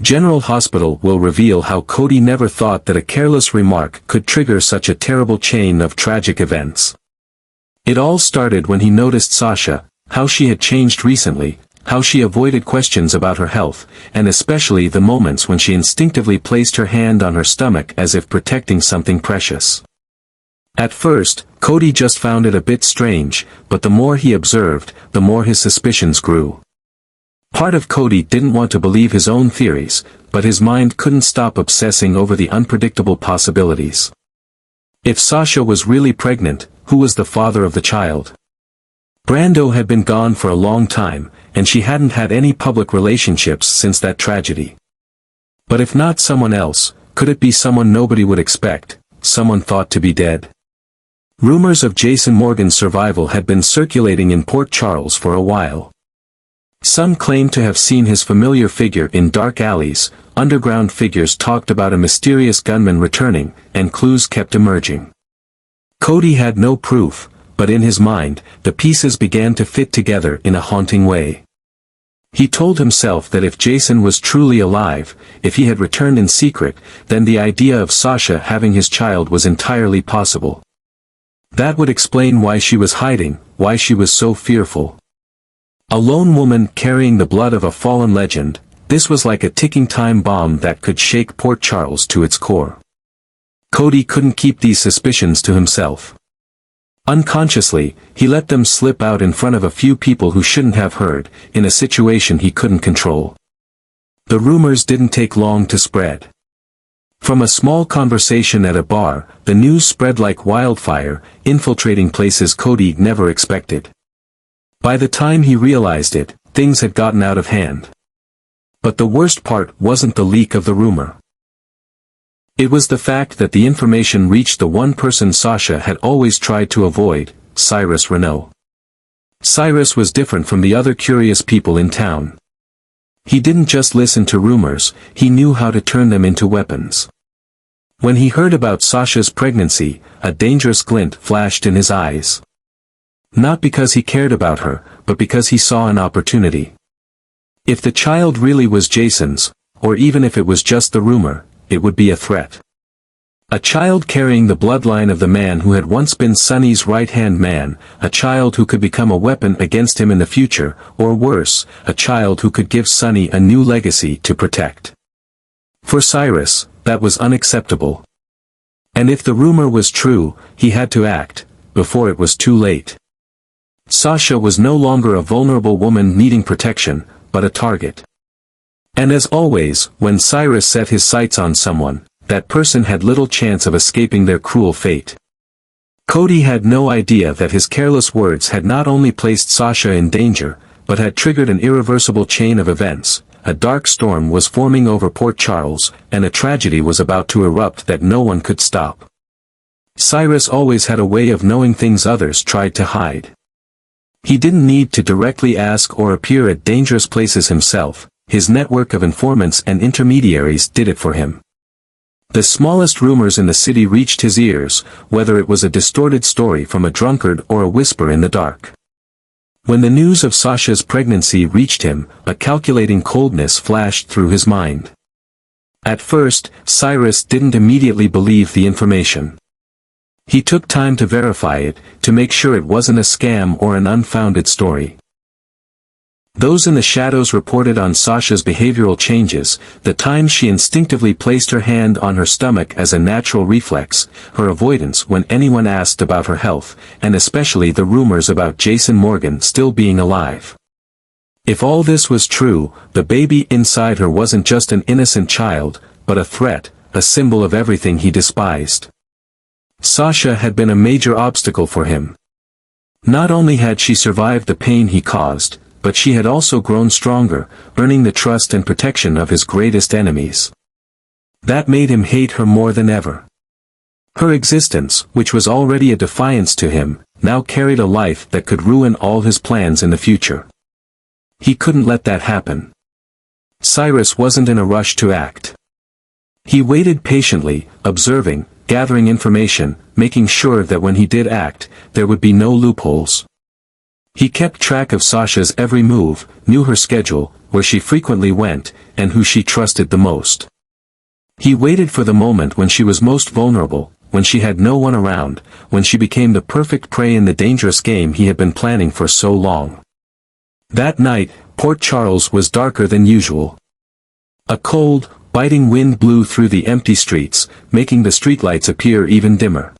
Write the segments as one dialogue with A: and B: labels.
A: General Hospital will reveal how Cody never thought that a careless remark could trigger such a terrible chain of tragic events. It all started when he noticed Sasha, how she had changed recently, how she avoided questions about her health, and especially the moments when she instinctively placed her hand on her stomach as if protecting something precious. At first, Cody just found it a bit strange, but the more he observed, the more his suspicions grew. Part of Cody didn't want to believe his own theories, but his mind couldn't stop obsessing over the unpredictable possibilities. If Sasha was really pregnant, who was the father of the child? Brando had been gone for a long time, and she hadn't had any public relationships since that tragedy. But if not someone else, could it be someone nobody would expect, someone thought to be dead? Rumors of Jason Morgan's survival had been circulating in Port Charles for a while. Some claimed to have seen his familiar figure in dark alleys, underground figures talked about a mysterious gunman returning, and clues kept emerging. Cody had no proof, but in his mind, the pieces began to fit together in a haunting way. He told himself that if Jason was truly alive, if he had returned in secret, then the idea of Sasha having his child was entirely possible. That would explain why she was hiding, why she was so fearful. A lone woman carrying the blood of a fallen legend, this was like a ticking time bomb that could shake Port Charles to its core. Cody couldn't keep these suspicions to himself. Unconsciously, he let them slip out in front of a few people who shouldn't have heard, in a situation he couldn't control. The rumors didn't take long to spread. From a small conversation at a bar, the news spread like wildfire, infiltrating places Cody never expected. By the time he realized it, things had gotten out of hand. But the worst part wasn't the leak of the rumor. It was the fact that the information reached the one person Sasha had always tried to avoid, Cyrus Renault. Cyrus was different from the other curious people in town. He didn't just listen to rumors, he knew how to turn them into weapons. When he heard about Sasha's pregnancy, a dangerous glint flashed in his eyes. Not because he cared about her, but because he saw an opportunity. If the child really was Jason's, or even if it was just the rumor, it would be a threat. A child carrying the bloodline of the man who had once been Sonny's right-hand man, a child who could become a weapon against him in the future, or worse, a child who could give Sonny a new legacy to protect. For Cyrus, that was unacceptable. And if the rumor was true, he had to act, before it was too late. Sasha was no longer a vulnerable woman needing protection, but a target. And as always, when Cyrus set his sights on someone, that person had little chance of escaping their cruel fate. Cody had no idea that his careless words had not only placed Sasha in danger, but had triggered an irreversible chain of events. A dark storm was forming over Port Charles, and a tragedy was about to erupt that no one could stop. Cyrus always had a way of knowing things others tried to hide. He didn't need to directly ask or appear at dangerous places himself, his network of informants and intermediaries did it for him. The smallest rumors in the city reached his ears, whether it was a distorted story from a drunkard or a whisper in the dark. When the news of Sasha's pregnancy reached him, a calculating coldness flashed through his mind. At first, Cyrus didn't immediately believe the information. He took time to verify it, to make sure it wasn't a scam or an unfounded story. Those in the shadows reported on Sasha's behavioral changes, the times she instinctively placed her hand on her stomach as a natural reflex, her avoidance when anyone asked about her health, and especially the rumors about Jason Morgan still being alive. If all this was true, the baby inside her wasn't just an innocent child, but a threat, a symbol of everything he despised. Sasha had been a major obstacle for him. Not only had she survived the pain he caused, but she had also grown stronger, earning the trust and protection of his greatest enemies. That made him hate her more than ever. Her existence, which was already a defiance to him, now carried a life that could ruin all his plans in the future. He couldn't let that happen. Cyrus wasn't in a rush to act. He waited patiently, observing, gathering information, making sure that when he did act, there would be no loopholes. He kept track of Sasha's every move, knew her schedule, where she frequently went, and who she trusted the most. He waited for the moment when she was most vulnerable, when she had no one around, when she became the perfect prey in the dangerous game he had been planning for so long. That night, Port Charles was darker than usual. A cold, biting wind blew through the empty streets, making the streetlights appear even dimmer.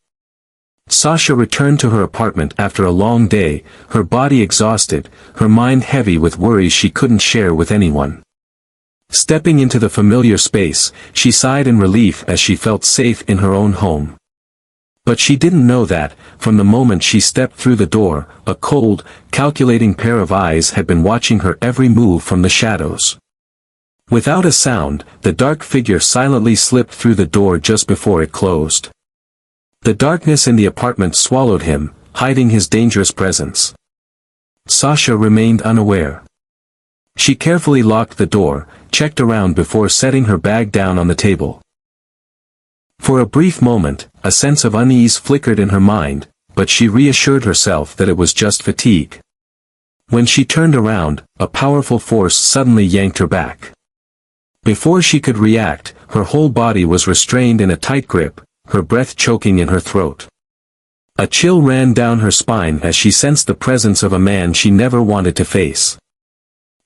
A: Sasha returned to her apartment after a long day, her body exhausted, her mind heavy with worries she couldn't share with anyone. Stepping into the familiar space, she sighed in relief as she felt safe in her own home. But she didn't know that, from the moment she stepped through the door, a cold, calculating pair of eyes had been watching her every move from the shadows. Without a sound, the dark figure silently slipped through the door just before it closed. The darkness in the apartment swallowed him, hiding his dangerous presence. Sasha remained unaware. She carefully locked the door, checked around before setting her bag down on the table. For a brief moment, a sense of unease flickered in her mind, but she reassured herself that it was just fatigue. When she turned around, a powerful force suddenly yanked her back. Before she could react, her whole body was restrained in a tight grip, her breath choking in her throat. A chill ran down her spine as she sensed the presence of a man she never wanted to face.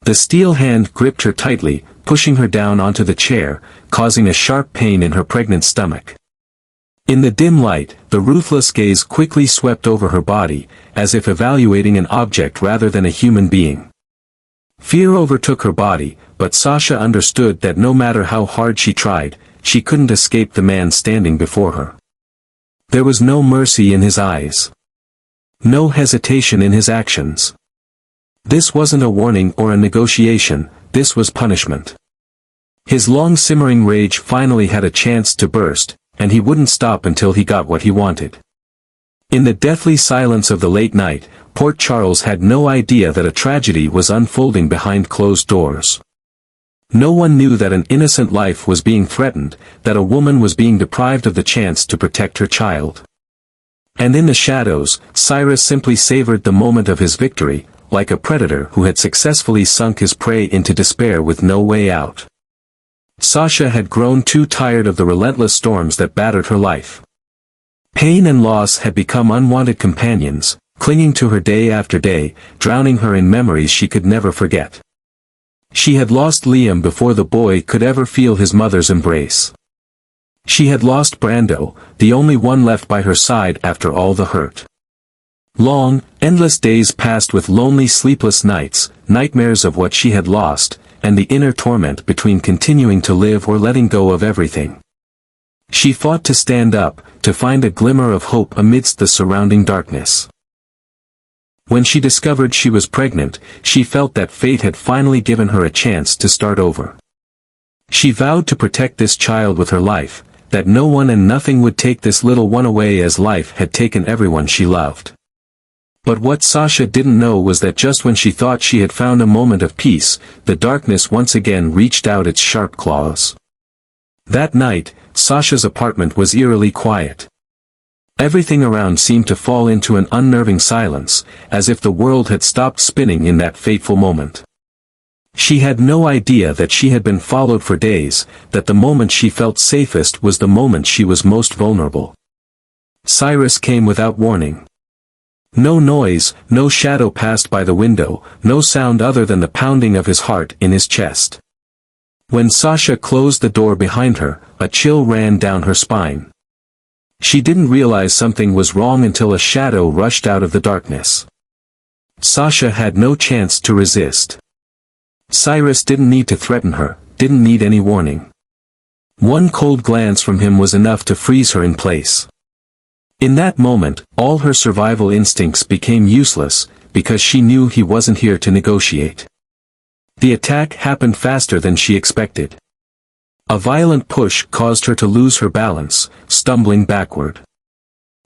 A: The steel hand gripped her tightly, pushing her down onto the chair, causing a sharp pain in her pregnant stomach. In the dim light, the ruthless gaze quickly swept over her body, as if evaluating an object rather than a human being. Fear overtook her body, but Sasha understood that no matter how hard she tried, she couldn't escape the man standing before her. There was no mercy in his eyes. No hesitation in his actions. This wasn't a warning or a negotiation, this was punishment. His long simmering rage finally had a chance to burst, and he wouldn't stop until he got what he wanted. In the deathly silence of the late night, Port Charles had no idea that a tragedy was unfolding behind closed doors. No one knew that an innocent life was being threatened, that a woman was being deprived of the chance to protect her child. And in the shadows, Cyrus simply savored the moment of his victory, like a predator who had successfully sunk his prey into despair with no way out. Sasha had grown too tired of the relentless storms that battered her life. Pain and loss had become unwanted companions, clinging to her day after day, drowning her in memories she could never forget. She had lost Liam before the boy could ever feel his mother's embrace. She had lost Brando, the only one left by her side after all the hurt. Long, endless days passed with lonely sleepless nights, nightmares of what she had lost, and the inner torment between continuing to live or letting go of everything. She fought to stand up, to find a glimmer of hope amidst the surrounding darkness. When she discovered she was pregnant, she felt that fate had finally given her a chance to start over. She vowed to protect this child with her life, that no one and nothing would take this little one away as life had taken everyone she loved. But what Sasha didn't know was that just when she thought she had found a moment of peace, the darkness once again reached out its sharp claws. That night, Sasha's apartment was eerily quiet. Everything around seemed to fall into an unnerving silence, as if the world had stopped spinning in that fateful moment. She had no idea that she had been followed for days, that the moment she felt safest was the moment she was most vulnerable. Cyrus came without warning. No noise, no shadow passed by the window, no sound other than the pounding of his heart in his chest. When Sasha closed the door behind her, a chill ran down her spine. She didn't realize something was wrong until a shadow rushed out of the darkness. Sasha had no chance to resist. Cyrus didn't need to threaten her, didn't need any warning. One cold glance from him was enough to freeze her in place. In that moment, all her survival instincts became useless, because she knew he wasn't here to negotiate. The attack happened faster than she expected. A violent push caused her to lose her balance, stumbling backward.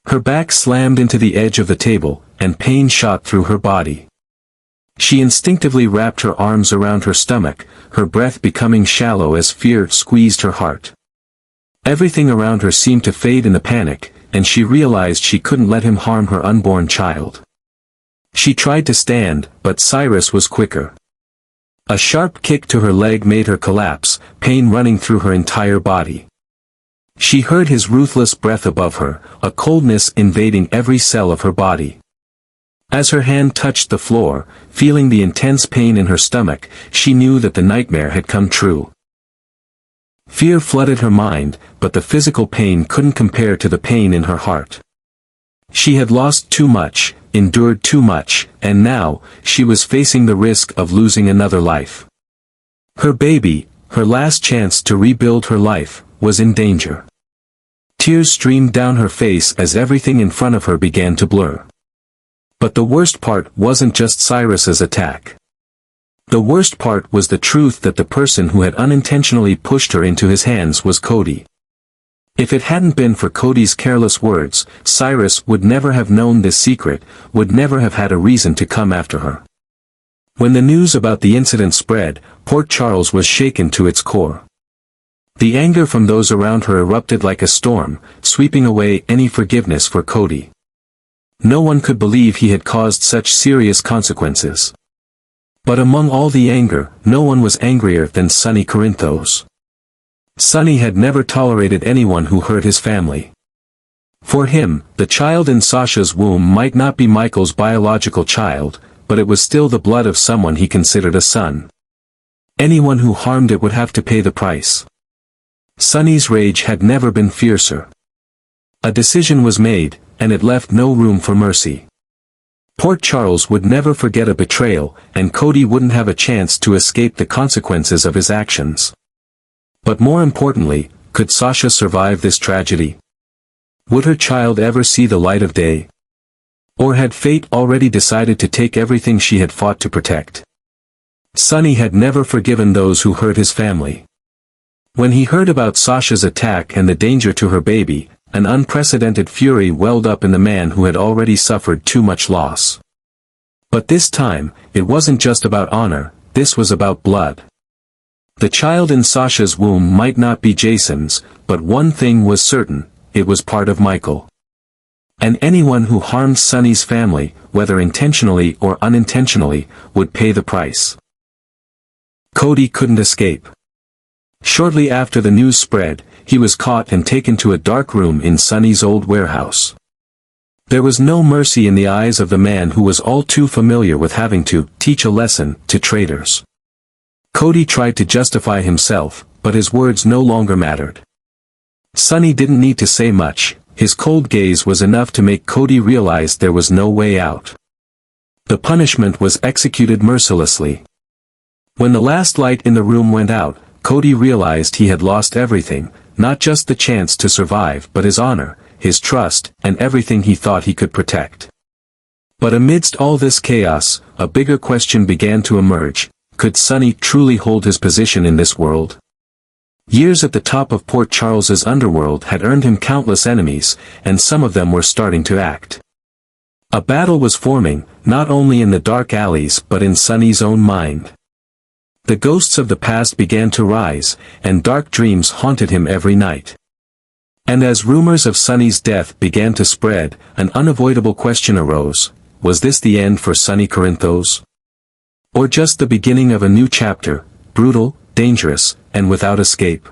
A: Her back slammed into the edge of the table, and pain shot through her body. She instinctively wrapped her arms around her stomach, her breath becoming shallow as fear squeezed her heart. Everything around her seemed to fade in the panic, and she realized she couldn't let him harm her unborn child. She tried to stand, but Cyrus was quicker. A sharp kick to her leg made her collapse, pain running through her entire body. She heard his ruthless breath above her, a coldness invading every cell of her body. As her hand touched the floor, feeling the intense pain in her stomach, she knew that the nightmare had come true. Fear flooded her mind, but the physical pain couldn't compare to the pain in her heart. She had lost too much, endured too much, and now, she was facing the risk of losing another life. Her baby, her last chance to rebuild her life, was in danger. Tears streamed down her face as everything in front of her began to blur. But the worst part wasn't just Cyrus's attack. The worst part was the truth that the person who had unintentionally pushed her into his hands was Cody. If it hadn't been for Cody's careless words, Cyrus would never have known this secret, would never have had a reason to come after her. When the news about the incident spread, Port Charles was shaken to its core. The anger from those around her erupted like a storm, sweeping away any forgiveness for Cody. No one could believe he had caused such serious consequences. But among all the anger, no one was angrier than Sonny Corinthos. Sonny had never tolerated anyone who hurt his family. For him, the child in Sasha's womb might not be Michael's biological child, but it was still the blood of someone he considered a son. Anyone who harmed it would have to pay the price. Sonny's rage had never been fiercer. A decision was made, and it left no room for mercy. Port Charles would never forget a betrayal, and Cody wouldn't have a chance to escape the consequences of his actions. But more importantly, could Sasha survive this tragedy? Would her child ever see the light of day? Or had fate already decided to take everything she had fought to protect? Sonny had never forgiven those who hurt his family. When he heard about Sasha's attack and the danger to her baby, an unprecedented fury welled up in the man who had already suffered too much loss. But this time, it wasn't just about honor, this was about blood. The child in Sasha's womb might not be Jason's, but one thing was certain, it was part of Michael. And anyone who harmed Sonny's family, whether intentionally or unintentionally, would pay the price. Cody couldn't escape. Shortly after the news spread, he was caught and taken to a dark room in Sonny's old warehouse. There was no mercy in the eyes of the man who was all too familiar with having to teach a lesson to traitors. Cody tried to justify himself, but his words no longer mattered. Sonny didn't need to say much, his cold gaze was enough to make Cody realize there was no way out. The punishment was executed mercilessly. When the last light in the room went out, Cody realized he had lost everything, not just the chance to survive but his honor, his trust, and everything he thought he could protect. But amidst all this chaos, a bigger question began to emerge. Could Sonny truly hold his position in this world? Years at the top of Port Charles's underworld had earned him countless enemies, and some of them were starting to act. A battle was forming, not only in the dark alleys but in Sonny's own mind. The ghosts of the past began to rise, and dark dreams haunted him every night. And as rumors of Sonny's death began to spread, an unavoidable question arose: was this the end for Sonny Corinthos? Or just the beginning of a new chapter, brutal, dangerous, and without escape?